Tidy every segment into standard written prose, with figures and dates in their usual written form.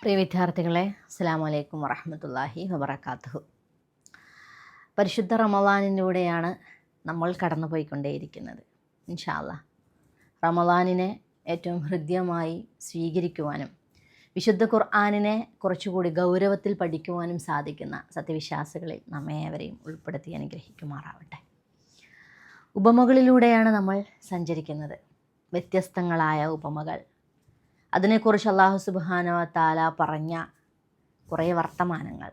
പ്രിയ വിദ്യാർത്ഥികളെ, അസ്സലാമു അലൈക്കും വറഹ്മത്തുള്ളാഹി വബറകാതുഹു. പരിശുദ്ധ റമളാനിലൂടെയാണ് നമ്മൾ കടന്നുപോയിക്കൊണ്ടേയിരിക്കുന്നത്. ഇൻഷാ അല്ലാഹ് റമളാനിനെ ഏറ്റവും ഹൃദ്യമായി സ്വീകരിക്കുവാനും വിശുദ്ധ ഖുർആനിനെ കുറച്ചുകൂടി ഗൗരവത്തിൽ പഠിക്കുവാനും സാധിക്കുന്ന സത്യവിശ്വാസികളിൽ നമ്മേവരെയും ഉൾപ്പെടുത്തി അനുഗ്രഹിക്കുമാറാവട്ടെ. ഉപമകളിലൂടെയാണ് നമ്മൾ സഞ്ചരിക്കുന്നത്. വ്യത്യസ്തങ്ങളായ ഉപമകൾ, അതിനെക്കുറിച്ച് അല്ലാഹു സുബ്ഹാനഹു വ തആല പറഞ്ഞ കുറേ വർത്തമാനങ്ങൾ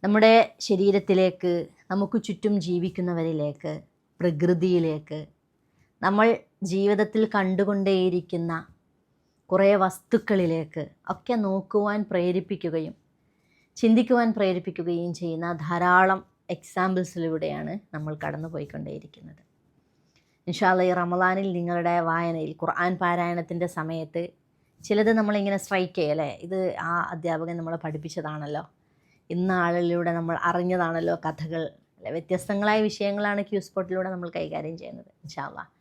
നമ്മുടെ ശരീരത്തിലേക്ക്, നമുക്ക് ചുറ്റും ജീവിക്കുന്നവരിലേക്ക്, പ്രകൃതിയിലേക്ക്, നമ്മൾ ജീവിതത്തിൽ കണ്ടുകൊണ്ടേയിരിക്കുന്ന കുറേ വസ്തുക്കളിലേക്ക് ഒക്കെ നോക്കുവാൻ പ്രേരിപ്പിക്കുകയും ചിന്തിക്കുവാൻ പ്രേരിപ്പിക്കുകയും ചെയ്യുന്ന ധാരാളം എക്സാമ്പിൾസിലൂടെയാണ് നമ്മൾ കടന്നു പോയിക്കൊണ്ടേയിരിക്കുന്നത്. ഇൻഷാ അല്ലാഹ് ഈ റമളാനിൽ നിങ്ങളുടെ വായനയിൽ ഖുർആൻ പാരായണത്തിൻ്റെ സമയത്ത് ചിലത് നമ്മളിങ്ങനെ സ്ട്രൈക്ക് ചെയ്യല്ലേ, ഇത് ആ അധ്യാപകൻ നമ്മളെ പഠിപ്പിച്ചതാണല്ലോ, ഇന്ന ആളിലൂടെ നമ്മൾ അറിഞ്ഞതാണല്ലോ കഥകൾ, അല്ലെ, വ്യത്യസ്തങ്ങളായ വിഷയങ്ങളാണ് ക്യൂ സ്പോട്ടിലൂടെ നമ്മൾ കൈകാര്യം ചെയ്യുന്നത്. ഇൻഷാ അല്ലാഹ്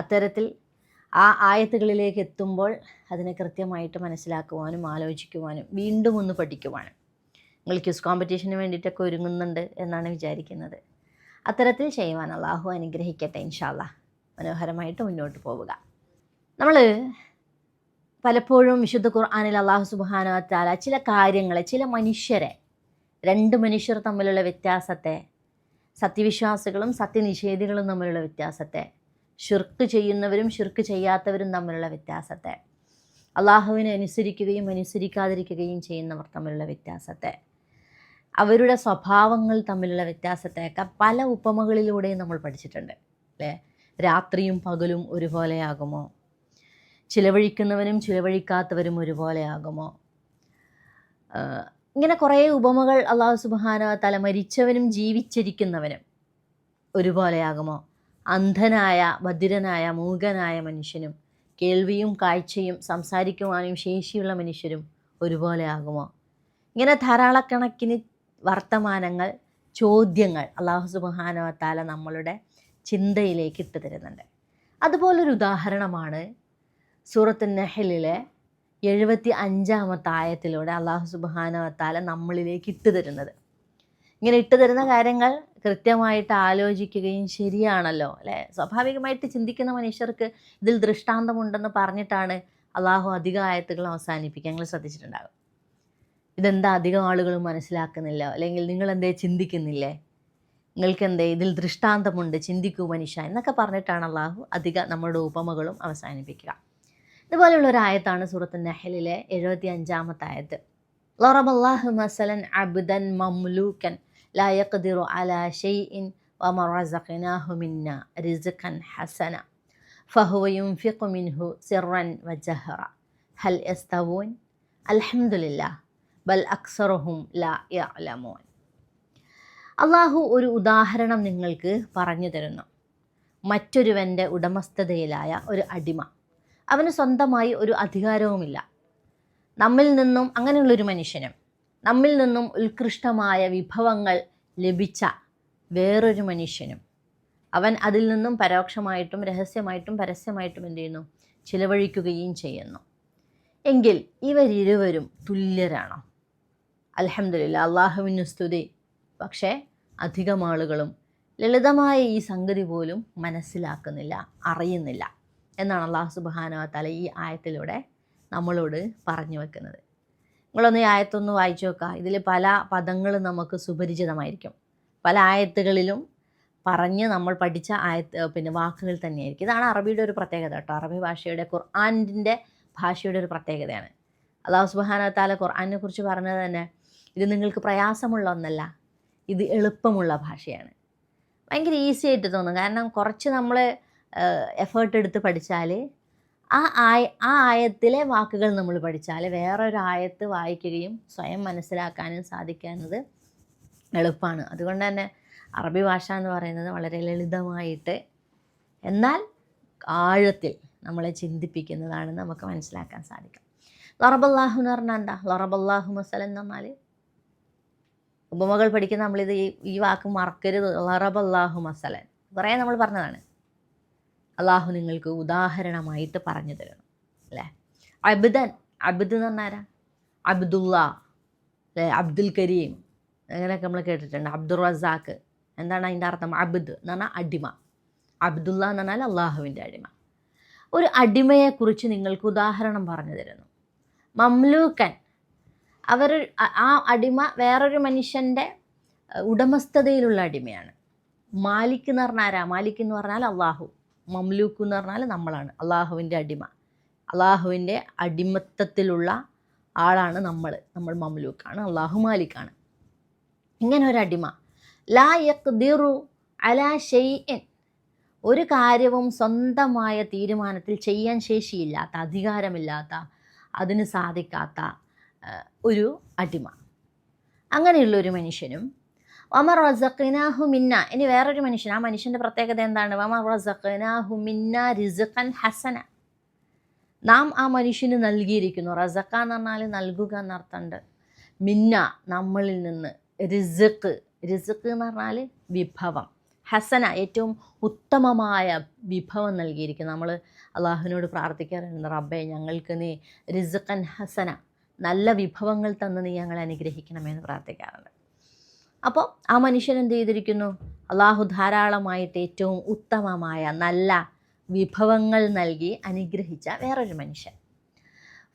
അത്തരത്തിൽ ആ ആയത്തുകളിലേക്ക് എത്തുമ്പോൾ അതിനെ കൃത്യമായിട്ട് മനസ്സിലാക്കുവാനും ആലോചിക്കുവാനും വീണ്ടും ഒന്ന് പഠിക്കുവാനും, നിങ്ങൾ ക്യൂസ് കോമ്പറ്റീഷന് വേണ്ടിയിട്ടൊക്കെ ഒരുങ്ങുന്നുണ്ട് എന്നാണ് വിചാരിക്കുന്നത്. അത്തരത്തിൽ ചെയ്യുവാൻ അള്ളാഹു അനുഗ്രഹിക്കട്ടെ. ഇൻഷാ അല്ലാഹ് മനോഹരമായിട്ട് മുന്നോട്ട് പോവുക. നമ്മൾ പലപ്പോഴും വിശുദ്ധ ഖുർആനിൽ അല്ലാഹു സുബ്ഹാനഹു വ തആല ചില കാര്യങ്ങളെ, ചില മനുഷ്യരെ, രണ്ട് മനുഷ്യർ തമ്മിലുള്ള വ്യത്യാസത്തെ, സത്യവിശ്വാസികളും സത്യനിഷേധികളും തമ്മിലുള്ള വ്യത്യാസത്തെ, ശിർക്ക് ചെയ്യുന്നവരും ശിർക്ക് ചെയ്യാത്തവരും തമ്മിലുള്ള വ്യത്യാസത്തെ, അള്ളാഹുവിനെ അനുസരിക്കുകയും അനുസരിക്കാതിരിക്കുകയും ചെയ്യുന്നവർ തമ്മിലുള്ള വ്യത്യാസത്തെ, അവരുടെ സ്വഭാവങ്ങൾ തമ്മിലുള്ള വ്യത്യാസത്തെയൊക്കെ പല ഉപമകളിലൂടെയും നമ്മൾ പഠിച്ചിട്ടുണ്ട്, അല്ലേ? രാത്രിയും പകലും ഒരുപോലെയാകുമോ? ചിലവഴിക്കുന്നവനും ചിലവഴിക്കാത്തവരും ഒരുപോലെയാകുമോ? ഇങ്ങനെ കുറേ ഉപമകൾ അല്ലാഹു സുബ്ഹാനഹു വ തആല മരിച്ചവനും ജീവിച്ചിരിക്കുന്നവനും ഒരുപോലെയാകുമോ? അന്ധനായ, ബധിരനായ, മൂകനായ മനുഷ്യനും കേൾവിയും കാഴ്ചയും സംസാരിക്കുവാനും ശേഷിയുള്ള മനുഷ്യരും ഒരുപോലെയാകുമോ? ഇങ്ങനെ ധാരാളക്കണക്കിന് വർത്തമാനങ്ങൾ, ചോദ്യങ്ങൾ അല്ലാഹു സുബ്ഹാനഹു വ തആല നമ്മളുടെ ചിന്തയിലേക്ക് ഇട്ട് തരുന്നുണ്ട്. അതുപോലൊരു ഉദാഹരണമാണ് സൂറത്ത് നഹ്ലിലെ 75-ാമത്തെ ആയത്തിലൂടെ അല്ലാഹു സുബ്ഹാനഹു വ തആല നമ്മളിലേക്ക് ഇട്ട് തരുന്നത്. ഇങ്ങനെ ഇട്ട് തരുന്ന കാര്യങ്ങൾ കൃത്യമായിട്ട് ആലോചിക്കുകയും ശരിയാണല്ലോ, അല്ലേ? സ്വാഭാവികമായിട്ട് ചിന്തിക്കുന്ന മനുഷ്യർക്ക് ഇതിൽ ദൃഷ്ടാന്തമുണ്ടെന്ന് പറഞ്ഞിട്ടാണ് അല്ലാഹു അധിക ആയത്തുകൾ അവസാനിപ്പിക്കുക. നിങ്ങൾ ശ്രദ്ധിച്ചിട്ടുണ്ടാകും. ഇതെന്താ അധികം ആളുകളും മനസ്സിലാക്കുന്നില്ല, അല്ലെങ്കിൽ നിങ്ങളെന്തേ ചിന്തിക്കുന്നില്ലേ, നിങ്ങൾക്കെന്തേ ഇതിൽ ദൃഷ്ടാന്തമുണ്ട്, ചിന്തിക്കൂ മനുഷ്യ എന്നൊക്കെ പറഞ്ഞിട്ടാണ് അല്ലാഹു അധിക നമ്മുടെ ഉപമകളും അവസാനിപ്പിക്കുക. ഇതുപോലെയുള്ള ഒരു ആയത്താണ് സൂറത്ത് നഹ്ലിലെ 75-ാമത്തെ ആയത്ത്. ളറബല്ലാഹു മസലൻ അബ്ദൻ മംലൂകൻ ലാ യഖ്ദിറു അലാ ഷൈഇൻ വമ റസഖനാഹു മിന്നാ റിസ്ഖൻ ഹസന ഫഹുവ യുൻഫിഖു മിൻഹു സിർറൻ വജഹറ ഹൽ യസ്തവൂൻ അൽഹംദുലില്ലാഹ് ബൽ അക്സറുഹും ലാ യഅലമൂൻ. അള്ളാഹു ഒരു ഉദാഹരണം നിങ്ങൾക്ക് പറഞ്ഞു തരുന്നു. മറ്റൊരുവൻ്റെ ഉടമസ്ഥതയിലായ ഒരു അടിമ, അവന് സ്വന്തമായി ഒരു അധികാരവുമില്ല. നമ്മിൽ നിന്നും, അങ്ങനെയുള്ളൊരു മനുഷ്യനും നമ്മിൽ നിന്നും ഉത്കൃഷ്ടമായ വിഭവങ്ങൾ ലഭിച്ച വേറൊരു മനുഷ്യനും, അവൻ അതിൽ നിന്നും പരോക്ഷമായിട്ടും രഹസ്യമായിട്ടും പരസ്യമായിട്ടും എന്ത് ചെയ്യുന്നു? ചിലവഴിക്കുകയും ചെയ്യുന്നു. എങ്കിൽ ഇവരിരുവരും തുല്യരാണോ? അൽഹംദുലില്ലാഹ്, അള്ളാഹുവിന് സ്തുതി. പക്ഷേ അധികം ആളുകളും ലളിതമായ ഈ സംഗതി പോലും മനസ്സിലാക്കുന്നില്ല, അറിയുന്നില്ല എന്നാണ് അല്ലാഹു സുബ്ഹാനഹു വ തആല ഈ ആയത്തിലൂടെ നമ്മളോട് പറഞ്ഞു വെക്കുന്നത്. നിങ്ങളൊന്ന് ഈ ആയത്തൊന്ന് വായിച്ചു നോക്കുക. ഇതിൽ പല പദങ്ങളും നമുക്ക് സുപരിചിതമായിരിക്കും. പല ആയത്തുകളിലും പറഞ്ഞ് നമ്മൾ പഠിച്ച വാക്കുകൾ തന്നെയായിരിക്കും. ഇതാണ് അറബിയുടെ ഒരു പ്രത്യേകത കേട്ടോ. അറബി ഭാഷയുടെ, ഖുർആനിൻ്റെ ഭാഷയുടെ ഒരു പ്രത്യേകതയാണ്. അല്ലാഹു സുബ്ഹാനഹു വ തആല ഖുർആനിനെ കുറിച്ച് പറഞ്ഞത് തന്നെ, ഇത് നിങ്ങൾക്ക് പ്രയാസമുള്ള ഒന്നല്ല, ഇത് എളുപ്പമുള്ള ഭാഷയാണ്. ഭയങ്കര ഈസി ആയിട്ട് തോന്നും. കാരണം കുറച്ച് നമ്മൾ എഫേർട്ട് എടുത്ത് പഠിച്ചാൽ ആ ആയത്തിലെ വാക്കുകൾ നമ്മൾ പഠിച്ചാൽ വേറൊരു ആയത്ത് വായിക്കുകയും സ്വയം മനസ്സിലാക്കാനും സാധിക്കുന്നത് എളുപ്പമാണ്. അതുകൊണ്ട് തന്നെ അറബി ഭാഷ എന്ന് പറയുന്നത് വളരെ ലളിതമായിട്ട് എന്നാൽ ആഴത്തിൽ നമ്മളെ ചിന്തിപ്പിക്കുന്നതാണെന്ന് നമുക്ക് മനസ്സിലാക്കാൻ സാധിക്കും. ലറബല്ലാഹു എന്ന് പറഞ്ഞാൽ എന്താ? ലറബല്ലാഹു മസലൻ എന്ന് പറഞ്ഞാൽ, ഉപമകൾ പഠിക്കുന്ന നമ്മളിത് ഈ വാക്ക് മറക്കരുത്. ലറബല്ലാഹു മസലൻ കുറേ നമ്മൾ പറഞ്ഞതാണ്. അള്ളാഹു നിങ്ങൾക്ക് ഉദാഹരണമായിട്ട് പറഞ്ഞു തരണം, അല്ലേ? അബ്ദൻ, അബ്ദ് എന്ന് പറഞ്ഞാരാ? അബ്ദുള്ള, അല്ലേ, അബ്ദുൽ കരീം, അങ്ങനെയൊക്കെ നമ്മൾ കേട്ടിട്ടുണ്ട്. അബ്ദുൾ റസാഖ്. എന്താണ് അതിൻ്റെ അർത്ഥം? അബ്ദ് എന്ന് പറഞ്ഞാൽ അടിമ, അബ്ദുള്ള എന്ന് പറഞ്ഞാൽ അള്ളാഹുവിൻ്റെ അടിമ. ഒരു അടിമയെക്കുറിച്ച് നിങ്ങൾക്ക് ഉദാഹരണം പറഞ്ഞു തരുന്നു. മംലൂക്കൻ, അവർ ആ അടിമ വേറൊരു മനുഷ്യൻ്റെ ഉടമസ്ഥതയിലുള്ള അടിമയാണ്. മാലിക് എന്ന് പറഞ്ഞാൽ ആരാ? മാലിക് എന്ന് പറഞ്ഞാൽ അള്ളാഹു. മംലൂക്ക് എന്ന് പറഞ്ഞാൽ നമ്മളാണ്, അള്ളാഹുവിൻ്റെ അടിമ. അള്ളാഹുവിൻ്റെ അടിമത്തത്തിലുള്ള ആളാണ് നമ്മൾ മംലൂക്കാണ്, അള്ളാഹു മാലിക്കാണ്. ഇങ്ങനെ ഒരു അടിമ ലാ യഖ്ദിറു അലാ ഷൈഇൻ, ഒരു കാര്യവും സ്വന്തമായ തീരുമാനത്തിൽ ചെയ്യാൻ ശേഷിയില്ലാത്ത, അധികാരമില്ലാത്ത, അതിന് സാധിക്കാത്ത ഒരു അടിമ. അങ്ങനെയുള്ള ഒരു മനുഷ്യനും വമ റസഖ്നാഹു മിന്ന, ഇനി വേറൊരു മനുഷ്യൻ, ആ മനുഷ്യൻ്റെ പ്രത്യേകത എന്താണ്? വമ റസഖ്നാഹു മിന്ന റിസ്ഖൻ ഹസന, നാം ആ മനുഷ്യന് നൽകിയിരിക്കുന്നു. റസഖ എന്ന് പറഞ്ഞാൽ നൽകുക എന്നർത്ഥമുണ്ട്. മിന്ന, നമ്മളിൽ നിന്ന്. റിസ്ഖ് എന്ന് പറഞ്ഞാൽ വിഭവം. ഹസന, ഏറ്റവും ഉത്തമമായ വിഭവം നൽകിയിരിക്കുന്നു. നമ്മൾ അള്ളാഹുവിനോട് പ്രാർത്ഥിക്കാറുണ്ട്, റബ്ബേ ഞങ്ങൾക്ക് നീ റിസ്ഖൻ ഹസന, നല്ല വിഭവങ്ങൾ തന്ന് നീ ഞങ്ങളെ അനുഗ്രഹിക്കണമെന്ന് പ്രാർത്ഥിക്കാറുണ്ട്. അപ്പോൾ ആ മനുഷ്യൻ എന്ത് ചെയ്തിരിക്കുന്നു? അള്ളാഹു ധാരാളമായിട്ട് ഏറ്റവും ഉത്തമമായ നല്ല വിഭവങ്ങൾ നൽകി അനുഗ്രഹിച്ച വേറൊരു മനുഷ്യൻ.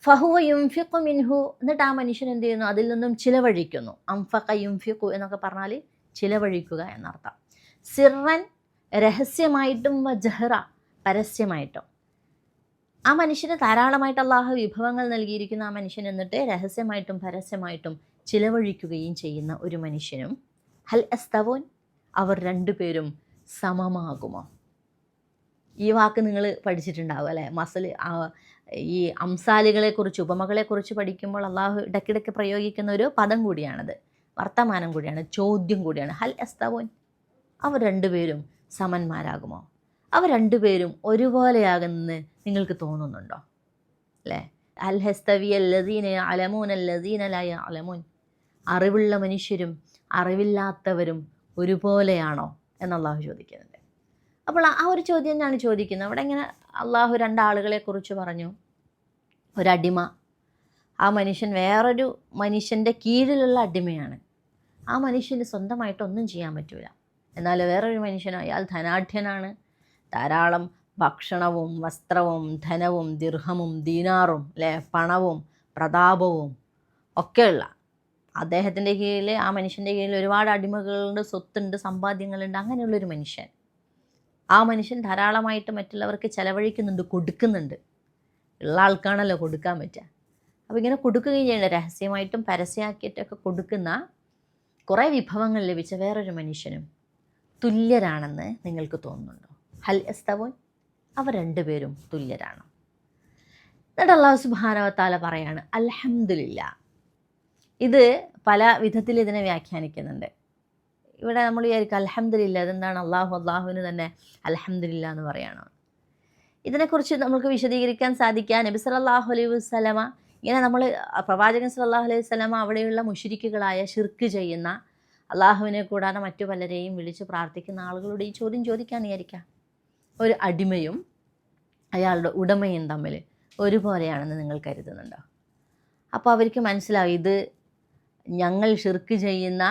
ഫഹുവ യുംഫിഖു മിൻഹു, എന്നിട്ട് ആ മനുഷ്യൻ എന്ത് ചെയ്യുന്നു? അതിൽ നിന്നും ചിലവഴിക്കുന്നു. അംഫഖ യുംഫിഖു എന്നൊക്കെ പറഞ്ഞാൽ ചിലവഴിക്കുക എന്നർത്ഥം. സിർറൻ, രഹസ്യമായിട്ടും, വജഹ്റ, പരസ്യമായിട്ടും. ആ മനുഷ്യന് ധാരാളമായിട്ട് അള്ളാഹു വിഭവങ്ങൾ നൽകിയിരിക്കുന്ന ആ മനുഷ്യൻ എന്നിട്ട് രഹസ്യമായിട്ടും പരസ്യമായിട്ടും ചിലവഴിക്കുകയും ചെയ്യുന്ന ഒരു മനുഷ്യനും ഹൽ അസ്തവോൻ, അവർ രണ്ടുപേരും സമമാകുമോ? ഈ വാക്ക് നിങ്ങൾ പഠിച്ചിട്ടുണ്ടാവും അല്ലേ? ഈ അംസാലുകളെക്കുറിച്ച്, ഉപമകളെക്കുറിച്ച് പഠിക്കുമ്പോൾ അള്ളാഹു ഇടയ്ക്കിടയ്ക്ക് പ്രയോഗിക്കുന്ന ഒരു പദം കൂടിയാണത്, വർത്തമാനം കൂടിയാണ്, ചോദ്യം കൂടിയാണ്. ഹൽ അസ്തവോൻ, അവർ രണ്ടുപേരും സമന്മാരാകുമോ? അവർ രണ്ടുപേരും ഒരുപോലെയാകുമെന്ന് നിങ്ങൾക്ക് തോന്നുന്നുണ്ടോ? അല്ലേ? അൽ ഹസ്തവി അല്ലദീന യഅലമൂന അല്ലദീന ലാ യഅലമൂൻ, അറിവുള്ള മനുഷ്യരും അറിവില്ലാത്തവരും ഒരുപോലെയാണോ എന്ന് അള്ളാഹു ചോദിക്കുന്നുണ്ട്. അപ്പോൾ ആ ഒരു ചോദ്യം തന്നെയാണ് ചോദിക്കുന്നത്. അവിടെ ഇങ്ങനെ അള്ളാഹു രണ്ടാളുകളെക്കുറിച്ച് പറഞ്ഞു. ഒരടിമ, ആ മനുഷ്യൻ വേറൊരു മനുഷ്യൻ്റെ കീഴിലുള്ള അടിമയാണ്. ആ മനുഷ്യന് സ്വന്തമായിട്ടൊന്നും ചെയ്യാൻ പറ്റില്ല. എന്നാൽ വേറൊരു മനുഷ്യനോ, അയാൾ ധനാഢ്യനാണ്, ധാരാളം ഭക്ഷണവും വസ്ത്രവും ധനവും ദിർഹമും ദീനാറും, അല്ലേ, പണവും പ്രതാപവും ഒക്കെയുള്ള, അദ്ദേഹത്തിൻ്റെ കീഴിൽ, ആ മനുഷ്യൻ്റെ കീഴിൽ ഒരുപാട് അടിമകളുണ്ട്, സ്വത്തുണ്ട്, സമ്പാദ്യങ്ങളുണ്ട്. അങ്ങനെയുള്ളൊരു മനുഷ്യൻ, ആ മനുഷ്യൻ ധാരാളമായിട്ട് മറ്റുള്ളവർക്ക് ചെലവഴിക്കുന്നുണ്ട്, കൊടുക്കുന്നുണ്ട്. ഉള്ള ആൾക്കാണല്ലോ കൊടുക്കാൻ പറ്റുക. അപ്പോൾ ഇങ്ങനെ കൊടുക്കുകയും ചെയ്യേണ്ട, രഹസ്യമായിട്ടും പരസ്യമാക്കിയിട്ടൊക്കെ കൊടുക്കുന്ന കുറേ വിഭവങ്ങൾ ലഭിച്ച വേറൊരു മനുഷ്യനും തുല്യരാണെന്ന് നിങ്ങൾക്ക് തോന്നുന്നുണ്ടോ? ഹൽ യസ്തവൂൻ, അവർ രണ്ടുപേരും തുല്യരാണ്. എന്നിട്ട് അല്ലാഹു സുബ്ഹാനഹു വ തആല പറയാണ് അൽഹംദുലില്ലാ. ഇത് പല വിധത്തിൽ ഇതിനെ വ്യാഖ്യാനിക്കുന്നുണ്ട്. ഇവിടെ നമ്മൾ വിചാരിക്കും അൽഹംദുലില്ലാ, അതെന്താണ്? അള്ളാഹുവിന് തന്നെ അൽഹംദുലില്ലാ എന്ന് പറയണം. ഇതിനെക്കുറിച്ച് നമുക്ക് വിശദീകരിക്കാൻ സാധിക്കുക, നബി സല്ലല്ലാഹു അലൈഹി വസല്ലമ ഇങ്ങനെ പ്രവാചകൻ സല്ലല്ലാഹു അലൈഹി വസല്ലമ അവിടെയുള്ള മുശ്രിക്കുകളായ ശിർക്ക് ചെയ്യുന്ന, അള്ളാഹുവിനെ കൂടാതെ മറ്റു പലരെയും വിളിച്ച് പ്രാർത്ഥിക്കുന്ന ആളുകളോട് ഈ ചോദ്യം ചോദിക്കാൻ വിചാരിക്കുക. ഒരു അടിമയും അയാളുടെ ഉടമയും തമ്മിൽ ഒരുപോലെയാണെന്ന് നിങ്ങൾ കരുതുന്നുണ്ടോ? അപ്പോൾ അവർക്ക് മനസ്സിലാവും, ഇത് ഞങ്ങൾ ശിർക്ക് ചെയ്യുന്ന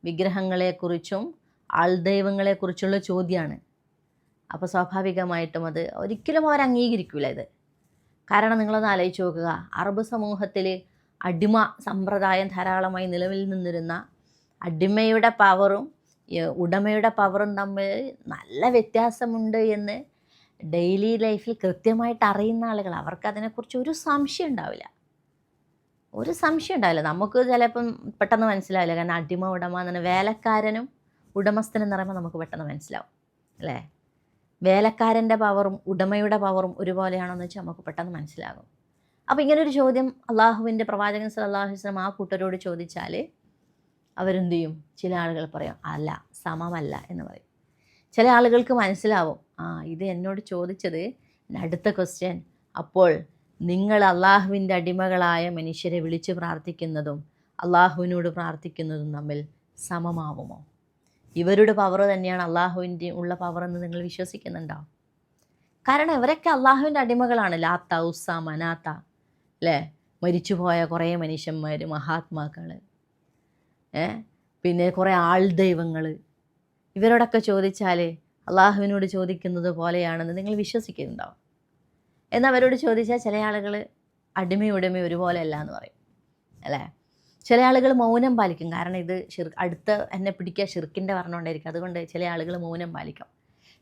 വിഗ്രഹങ്ങളെക്കുറിച്ചും ആൾദൈവങ്ങളെക്കുറിച്ചുള്ള ചോദ്യമാണ്. അപ്പോൾ സ്വാഭാവികമായിട്ടും അത് ഒരിക്കലും അവർ അംഗീകരിക്കില്ല ഇത്. കാരണം നിങ്ങളൊന്ന് ആലോചിച്ച് നോക്കുക, അറബ് സമൂഹത്തിൽ അടിമ സമ്പ്രദായം ധാരാളമായി നിലവിൽ നിന്നിരുന്ന, അടിമയുടെ പവറും ഉടമയുടെ പവറും തമ്മിൽ നല്ല വ്യത്യാസമുണ്ട് എന്ന് ഡെയിലി ലൈഫിൽ കൃത്യമായിട്ട് അറിയുന്ന ആളുകൾ, അവർക്ക് അതിനെക്കുറിച്ച് ഒരു സംശയം ഉണ്ടാവില്ല. നമുക്ക് ചിലപ്പം പെട്ടെന്ന് മനസ്സിലാവില്ല. കാരണം അടിമ ഉടമ എന്ന് പറഞ്ഞാൽ വേലക്കാരനും ഉടമസ്ഥനെന്ന് പറയുമ്പോൾ നമുക്ക് പെട്ടെന്ന് മനസ്സിലാവും അല്ലേ? വേലക്കാരൻ്റെ പവറും ഉടമയുടെ പവറും ഒരുപോലെയാണോ എന്ന് വെച്ചാൽ നമുക്ക് പെട്ടെന്ന് മനസ്സിലാകും. അപ്പോൾ ഇങ്ങനൊരു ചോദ്യം അള്ളാഹുവിൻ്റെ പ്രവാചകൻ സല്ലല്ലാഹു അലൈഹി വസല്ലം ആ കൂട്ടരോട് ചോദിച്ചാൽ അവരെന്ത് ചെയ്യും? ചില ആളുകൾ പറയും അല്ല, സമമല്ല എന്ന് പറയും. ചില ആളുകൾക്ക് മനസ്സിലാവും, ഇത് എന്നോട് ചോദിച്ചത് അടുത്ത ക്വസ്റ്റ്യൻ, അപ്പോൾ നിങ്ങൾ അള്ളാഹുവിൻ്റെ അടിമകളായ മനുഷ്യരെ വിളിച്ച് പ്രാർത്ഥിക്കുന്നതും അള്ളാഹുവിനോട് പ്രാർത്ഥിക്കുന്നതും തമ്മിൽ സമമാവുമോ? ഇവരുടെ പവർ തന്നെയാണ് അള്ളാഹുവിൻ്റെ ഉള്ള പവർ എന്ന് നിങ്ങൾ വിശ്വസിക്കുന്നുണ്ടോ? കാരണം ഇവരൊക്കെ അള്ളാഹുവിൻ്റെ അടിമകളാണ്. ലാത്ത, ഉസ്സ, മനാത്ത, അല്ലേ, മരിച്ചുപോയ കുറേ മനുഷ്യന്മാർ, മഹാത്മാക്കൾ, പിന്നെ കുറേ ആൾ ദൈവങ്ങൾ, ഇവരോടൊക്കെ ചോദിച്ചാൽ അള്ളാഹുവിനോട് ചോദിക്കുന്നത് പോലെയാണെന്ന് നിങ്ങൾ വിശ്വസിക്കുന്നുണ്ടാവും. എന്നാൽ അവരോട് ചോദിച്ചാൽ ചില ആളുകൾ അടിമയുടമ ഒരുപോലെ അല്ല എന്ന് പറയും, അല്ലേ? ചില ആളുകൾ മൗനം പാലിക്കും. കാരണം ഇത് അടുത്ത എന്നെ പിടിക്കുക ഷിർക്കിൻ്റെ പറഞ്ഞുകൊണ്ടായിരിക്കും. അതുകൊണ്ട് ചില ആളുകൾ മൗനം പാലിക്കും.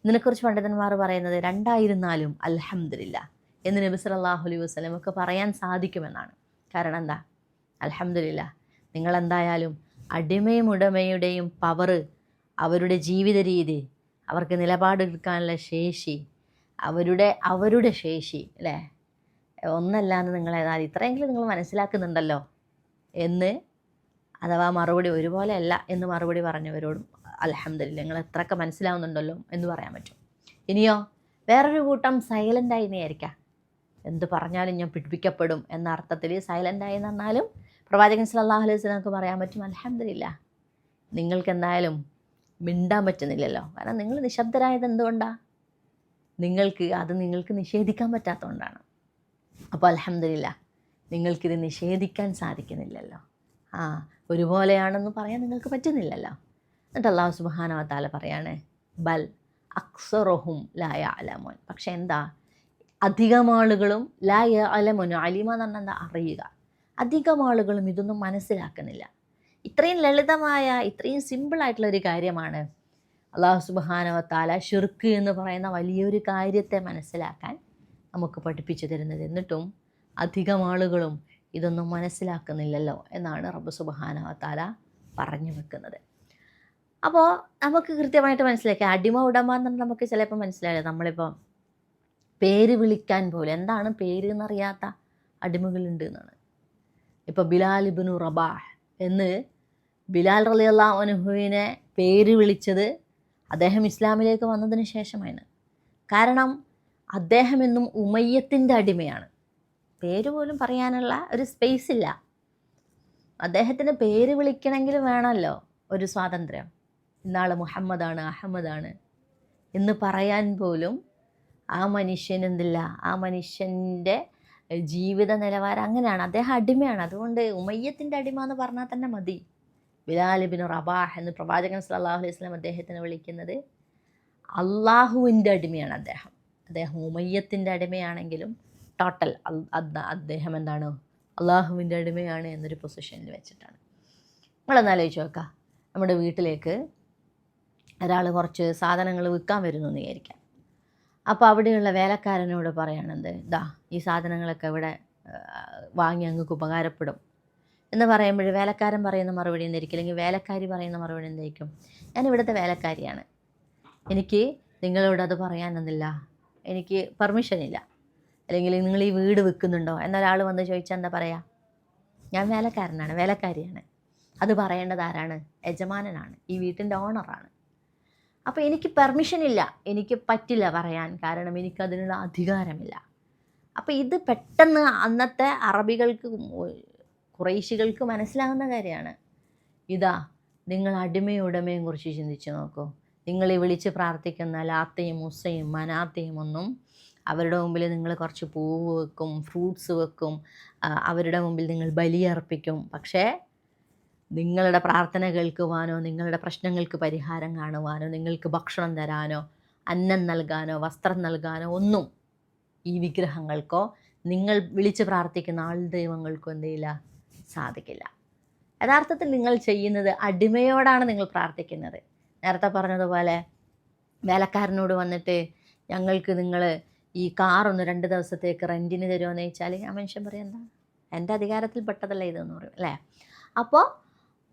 ഇതിനെക്കുറിച്ച് പണ്ഡിതന്മാർ പറയുന്നത് രണ്ടായിരുന്നാലും അൽഹംദുലില്ലാ എന്ന് നബി സല്ലല്ലാഹു അലൈഹി വസല്ലം ഒക്കെ പറയാൻ സാധിക്കുമെന്നാണ്. കാരണം എന്താ? അൽഹംദുലില്ലാ, നിങ്ങളെന്തായാലും അടിമയും ഉടമയുടെയും പവറ്, അവരുടെ ജീവിത രീതി, അവർക്ക് നിലപാടെടുക്കാനുള്ള ശേഷി, അവരുടെ ശേഷി, അല്ലേ, ഒന്നല്ലാന്ന് നിങ്ങളേതായാലും ഇത്രയെങ്കിലും നിങ്ങൾ മനസ്സിലാക്കുന്നുണ്ടല്ലോ എന്ന്, അഥവാ മറുപടി ഒരുപോലെ അല്ല എന്ന് മറുപടി പറഞ്ഞവരോടും അൽഹംദുലില്ലാ, നിങ്ങൾ എത്രയൊക്കെ മനസ്സിലാവുന്നുണ്ടല്ലോ എന്ന് പറയാൻ പറ്റും. ഇനിയോ വേറൊരു കൂട്ടം സൈലൻ്റായി വിചാരിക്കാം, എന്ത് പറഞ്ഞാലും ഞാൻ പിടിപ്പിക്കപ്പെടും എന്ന അർത്ഥത്തിൽ സൈലൻ്റായി എന്ന് പറഞ്ഞാലും പ്രവാചകൻ സല്ലല്ലാഹു അലൈഹി വസല്ലമക്ക് പറയാൻ പറ്റും, അൽഹംദുലില്ലാ, നിങ്ങൾക്ക് എന്തായാലും മിണ്ടാൻ പറ്റുന്നില്ലല്ലോ. കാരണം നിങ്ങൾ നിശബ്ദരായത് എന്തുകൊണ്ടാണ്? നിങ്ങൾക്ക് നിഷേധിക്കാൻ പറ്റാത്തതുകൊണ്ടാണ്. അപ്പോൾ അൽഹംദുലില്ലാ, നിങ്ങൾക്കിത് നിഷേധിക്കാൻ സാധിക്കുന്നില്ലല്ലോ, ഒരുപോലെയാണെന്ന് പറയാൻ നിങ്ങൾക്ക് പറ്റുന്നില്ലല്ലോ. എന്നിട്ട് അല്ലാഹു സുബ്ഹാനഹു വ തആല പറയാണ്, ബൽ അക്സറുഹും ലാ യഅലമൂൻ. പക്ഷെ എന്താ, അധികം ആളുകളും ലാ യഅലമൂൻ, അലിമ എന്ന് പറഞ്ഞാൽ എന്താ, അറിയുക. അധികം ആളുകളും ഇതൊന്നും മനസ്സിലാക്കുന്നില്ല. ഇത്രയും ലളിതമായ, ഇത്രയും സിമ്പിളായിട്ടുള്ള ഒരു കാര്യമാണ് അല്ലാഹു സുബ്ഹാനഹു വ തആല ഷിർക്ക് എന്ന് പറയുന്ന വലിയൊരു കാര്യത്തെ മനസ്സിലാക്കാൻ നമുക്ക് പഠിപ്പിച്ചു തരുന്നത്. എന്നിട്ടും അധികം ആളുകളും ഇതൊന്നും മനസ്സിലാക്കുന്നില്ലല്ലോ എന്നാണ് റബ്ബ് സുബ്ഹാനഹു വ തആല പറഞ്ഞു വെക്കുന്നത്. അപ്പോൾ നമുക്ക് കൃത്യമായിട്ട് മനസ്സിലാക്കാം, അടിമ ഉടമ എന്ന് പറഞ്ഞാൽ നമുക്ക് ചിലപ്പോൾ മനസ്സിലാവില്ല. നമ്മളിപ്പോൾ പേര് വിളിക്കാൻ പോലും എന്താണ് പേര് എന്നറിയാത്ത അടിമകളുണ്ട് എന്നാണ്. ഇപ്പോൾ ബിലാൽ ഇബ്നു റബാഹ് എന്ന് ബിലാൽ റളിയല്ലാഹു അൻഹുവിനെ പേര് വിളിച്ചത് അദ്ദേഹം ഇസ്ലാമിലേക്ക് വന്നതിന് ശേഷമാണ്. കാരണം അദ്ദേഹം എന്നും ഉമയ്യത്തിൻ്റെ അടിമയാണ്. പേര് പോലും പറയാനുള്ള ഒരു സ്പേസ് ഇല്ല. അദ്ദേഹത്തിന് പേര് വിളിക്കണമെങ്കിൽ വേണമല്ലോ ഒരു സ്വാതന്ത്ര്യം. ഇന്നാൾ മുഹമ്മദാണ്, അഹമ്മദാണ് എന്ന് പറയാൻ പോലും ആ മനുഷ്യൻ എന്തില്ല, ആ മനുഷ്യൻ്റെ ജീവിത നിലവാരം അങ്ങനെയാണ്. അദ്ദേഹം അടിമയാണ്. അതുകൊണ്ട് ഉമയ്യത്തിൻ്റെ അടിമ എന്ന് പറഞ്ഞാൽ തന്നെ മതി. ബിലാൽ ഇബ്നു റബാഹ് എന്ന് പ്രവാചകൻ സല്ലല്ലാഹു അലൈഹി വസല്ലം അദ്ദേഹത്തിനെ വിളിക്കുന്നത് അള്ളാഹുവിൻ്റെ അടിമയാണ്. അദ്ദേഹം ഉമയ്യത്തിൻ്റെ അടിമയാണെങ്കിലും ടോട്ടൽ അദ്ദേഹം എന്താണ്, അള്ളാഹുവിൻ്റെ അടിമയാണ് എന്നൊരു പൊസിഷനിൽ വെച്ചിട്ടാണ്. നമ്മളൊന്നാലോചിച്ച് നോക്കാം, നമ്മുടെ വീട്ടിലേക്ക് ഒരാൾ കുറച്ച് സാധനങ്ങൾ വിൽക്കാൻ വരുന്നു എന്ന് വിചാരിക്കാം. അപ്പോൾ അവിടെയുള്ള വേലക്കാരനോട് പറയണത്, ഈ സാധനങ്ങളൊക്കെ ഇവിടെ വാങ്ങി അങ്ങക്ക് ഉപകാരപ്പെടും എന്ന് പറയുമ്പോൾ വേലക്കാരൻ പറയുന്ന മറുപടി എന്തായിരിക്കും, അല്ലെങ്കിൽ വേലക്കാരി പറയുന്ന മറുപടി എന്തായിരിക്കും, ഞാൻ ഇവിടുത്തെ വേലക്കാരിയാണ്, എനിക്ക് നിങ്ങളോട് അത് പറയാനൊന്നുമില്ല, എനിക്ക് പെർമിഷനില്ല, അല്ലെങ്കിൽ നിങ്ങൾ ഈ വീട് വിൽക്കുന്നുണ്ടോ എന്നൊരാൾ വന്ന് ചോദിച്ചാൽ എന്താ പറയുക, ഞാൻ വേലക്കാരനാണ്, വേലക്കാരിയാണ്. അത് പറയേണ്ടത് ആരാണ്? യജമാനനാണ്, ഈ വീട്ടിൻ്റെ ഓണറാണ്. അപ്പോൾ എനിക്ക് പെർമിഷനില്ല, എനിക്ക് പറ്റില്ല പറയാൻ, കാരണം എനിക്കതിനുള്ള അധികാരമില്ല. അപ്പോൾ ഇത് പെട്ടെന്ന് അന്നത്തെ അറബികൾക്ക്, ഖുറൈശികൾക്ക് മനസ്സിലാകുന്ന കാര്യമാണ്. നിങ്ങൾ അടിമയും ഉടമയും കുറിച്ച് ചിന്തിച്ച് നോക്കൂ. നിങ്ങൾ ഈ വിളിച്ച് പ്രാർത്ഥിക്കുന്ന ലാത്തയും മുസയും മനാത്തയും ഒന്നും അവരുടെ മുമ്പിൽ നിങ്ങൾ കുറച്ച് പൂവ് വെക്കും, ഫ്രൂട്ട്സ് വെക്കും, അവരുടെ മുമ്പിൽ നിങ്ങൾ ബലിയർപ്പിക്കും. പക്ഷേ നിങ്ങളുടെ പ്രാർത്ഥന കേൾക്കുവാനോ, നിങ്ങളുടെ പ്രശ്നങ്ങൾക്ക് പരിഹാരം കാണുവാനോ, നിങ്ങൾക്ക് ഭക്ഷണം തരാനോ, അന്നം നൽകാനോ, വസ്ത്രം നൽകാനോ ഒന്നും ഈ വിഗ്രഹങ്ങൾക്കോ നിങ്ങൾ വിളിച്ച് പ്രാർത്ഥിക്കുന്ന ആൾ ദൈവങ്ങൾക്കോ എന്തില്ല, സാധിക്കില്ല. യഥാർത്ഥത്തിൽ നിങ്ങൾ ചെയ്യുന്നത് അടിമയോടാണ് നിങ്ങൾ പ്രാർത്ഥിക്കുന്നത്. നേരത്തെ പറഞ്ഞതുപോലെ വേലക്കാരനോട് വന്നിട്ട് ഞങ്ങൾക്ക് നിങ്ങൾ ഈ കാറൊന്ന് 2 ദിവസത്തേക്ക് റെൻറ്റിന് തരുമോയെന്ന് ചോദിച്ചാൽ ആ മനുഷ്യൻ പറയും, എന്താ എൻ്റെ അധികാരത്തിൽ പെട്ടതല്ല ഇതെന്ന് പറയും, അല്ലേ? അപ്പോൾ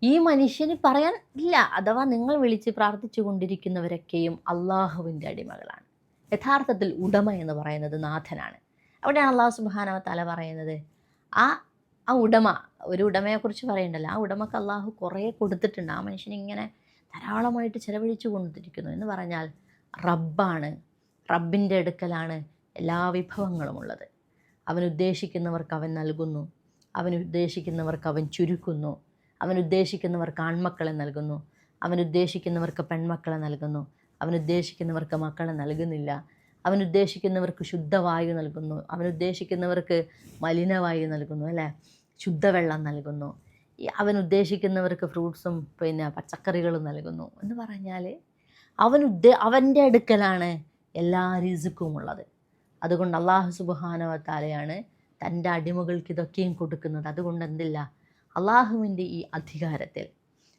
ഈ മനുഷ്യന് പറയാൻ ഇല്ല. അഥവാ നിങ്ങൾ വിളിച്ച് പ്രാർത്ഥിച്ചു കൊണ്ടിരിക്കുന്നവരൊക്കെയും അള്ളാഹുവിൻ്റെ അടിമകളാണ്. യഥാർത്ഥത്തിൽ ഉടമ എന്ന് പറയുന്നത് നാഥനാണ്. അവിടെയാണ് അല്ലാഹു സുബ്ഹാനഹു വ തആല പറയുന്നത്, ആ ഉടമ, ഒരു ഉടമയെക്കുറിച്ച് പറയണ്ടല്ലോ, ആ ഉടമക്ക് അള്ളാഹു കുറേ കൊടുത്തിട്ടുണ്ട്. ആ മനുഷ്യൻ ഇങ്ങനെ ധാരാളമായിട്ട് ചിലവഴിച്ചു കൊണ്ടിരിക്കുന്നു എന്ന് പറഞ്ഞാൽ റബ്ബാണ്. റബ്ബിൻ്റെ അടുക്കലാണ് എല്ലാ വിഭവങ്ങളും ഉള്ളത്. അവൻ ഉദ്ദേശിക്കുന്നവർക്ക് അവൻ നൽകുന്നു, അവൻ ഉദ്ദേശിക്കുന്നവർക്ക് അവൻ ചുരുക്കുന്നു, അവൻ ഉദ്ദേശിക്കുന്നവർക്ക് ആൺമക്കളെ നൽകുന്നു, അവൻ ഉദ്ദേശിക്കുന്നവർക്ക് പെൺമക്കളെ നൽകുന്നു, അവൻ ഉദ്ദേശിക്കുന്നവർക്ക് മക്കളെ നൽകുന്നില്ല, അവൻ ഉദ്ദേശിക്കുന്നവർക്ക് ശുദ്ധവായു നൽകുന്നു, അവൻ ഉദ്ദേശിക്കുന്നവർക്ക് മലിനവായു നൽകുന്നു, അല്ലേ, ശുദ്ധവെള്ളം നൽകുന്നു, അവൻ ഉദ്ദേശിക്കുന്നവർക്ക് ഫ്രൂട്ട്സും പിന്നെ പച്ചക്കറികളും നൽകുന്നു എന്ന് പറഞ്ഞാൽ അവൻ്റെ അടുക്കലാണ് എല്ലാ റിസ്ക്കും ഉള്ളത്. അതുകൊണ്ട് അള്ളാഹു സുബ്ഹാനഹു വ തആലയാണ് തൻ്റെ അടിമകൾക്ക് ഇതൊക്കെയും കൊടുക്കുന്നത്. അതുകൊണ്ട് എന്തില്ല, അള്ളാഹുവിൻ്റെ ഈ അധികാരത്തിൽ,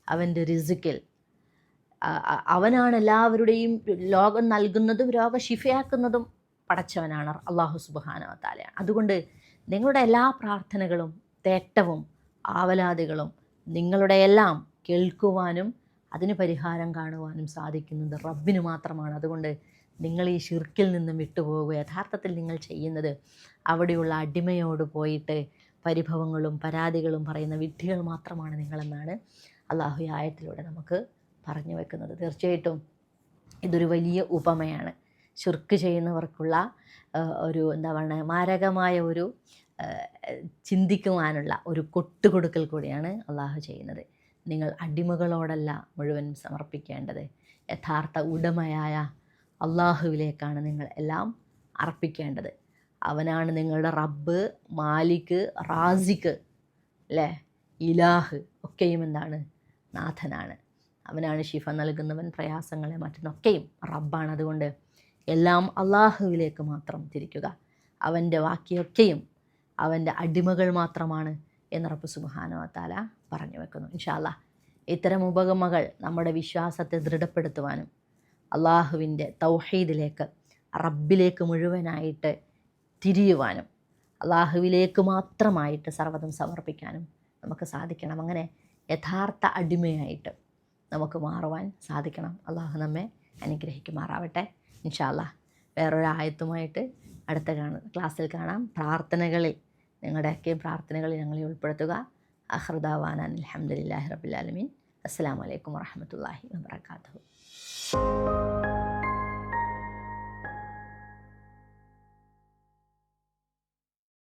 അവൻ്റെ റിസ്ക്കിൽ അവനാണ് എല്ലാവരുടെയും ലോകം നൽകുന്നതും രോഗശിഫയാക്കുന്നതും പടച്ചവനാണ്, അള്ളാഹു സുബ്ഹാനഹു വ തആലയാണ്. അതുകൊണ്ട് നിങ്ങളുടെ എല്ലാ പ്രാർത്ഥനകളും തേട്ടവും ആവലാദികളും നിങ്ങളുടെ എല്ലാം കേൾക്കുവാനും അതിന് പരിഹാരം കാണുവാനും സാധിക്കുന്നത് റബ്ബിന് മാത്രമാണ്. അതുകൊണ്ട് നിങ്ങൾ ഈ ശിർക്കിൽ നിന്നും വിട്ടുപോകുക. യഥാർത്ഥത്തിൽ നിങ്ങൾ ചെയ്യുന്നത് അവിടെയുള്ള അടിമയോട് പോയിട്ട് പരിഭവങ്ങളും പരാതികളും പറയുന്ന വിഡ്ഢികൾ മാത്രമാണ് നിങ്ങളെന്നാണ് അള്ളാഹു ഈ ആയത്തിലൂടെ നമുക്ക് പറഞ്ഞു വെക്കുന്നത്. തീർച്ചയായിട്ടും ഇതൊരു വലിയ ഉപമയാണ്. ശിർക്ക് ചെയ്യുന്നവർക്കുള്ള ഒരു എന്താ പറയുക, മാരകമായ ഒരു ചിന്തിക്കുവാനുള്ള ഒരു കൊട്ടുകൊടുക്കൽ കൂടിയാണ് അള്ളാഹു ചെയ്യുന്നത്. നിങ്ങൾ അടിമകളോടല്ല മുഴുവൻ സമർപ്പിക്കേണ്ടത്, യഥാർത്ഥ ഉടമയായ അള്ളാഹുവിലേക്കാണ് നിങ്ങൾ എല്ലാം അർപ്പിക്കേണ്ടത്. അവനാണ് നിങ്ങളുടെ റബ്ബ്, മാലിക്, റാസിഖ്, അല്ലേ, ഇലാഹ് ഒക്കെയും എന്താണ്, നാഥനാണ്. അവനാണ് ശിഫ നൽകുന്നവൻ, പ്രയാസങ്ങളെ മറ്റൊന്നൊക്കെയും റബ്ബാണ്. അതുകൊണ്ട് എല്ലാം അള്ളാഹുവിലേക്ക് മാത്രം തിരിക്കുക. അവൻ്റെ വാക്കിയൊക്കെയും അവൻ്റെ അടിമകൾ മാത്രമാണ് എന്ന് റബ്ബ് സുബ്ഹാനഹു വ തആല പറഞ്ഞു വെക്കുന്നു. ഇൻഷാ അല്ലാഹ് ഇത്തരം ഉപകമകൾ നമ്മുടെ വിശ്വാസത്തെ ദൃഢപ്പെടുത്തുവാനും അള്ളാഹുവിൻ്റെ തൗഹീദിലേക്ക്, റബ്ബിലേക്ക് മുഴുവനായിട്ട് തിരിയുവാനും അള്ളാഹുവിലേക്ക് മാത്രമായിട്ട് സർവ്വതും സമർപ്പിക്കാനും നമുക്ക് സാധിക്കണം. അങ്ങനെ യഥാർത്ഥ അടിമയായിട്ട് നമുക്ക് മാറുവാൻ സാധിക്കണം. അള്ളാഹു നമ്മെ അനുഗ്രഹിക്കുമാറാവട്ടെ. ഇൻഷാ അല്ലാഹ് വേറൊരായത്തുമായിട്ട് അടുത്ത ക്ലാസ്സിൽ കാണാം. പ്രാർത്ഥനകളിൽ, നിങ്ങളുടെയൊക്കെ പ്രാർത്ഥനകളിൽ ഞങ്ങളെ ഉൾപ്പെടുത്തുക. ആഖിറു ദഅ്വാനാ അൽഹംദുലില്ലാഹി റബ്ബിൽ ആലമീൻ. അസ്സലാമു അലൈക്കും വറഹ്മത്തുള്ളാഹി വബറകാതുഹു.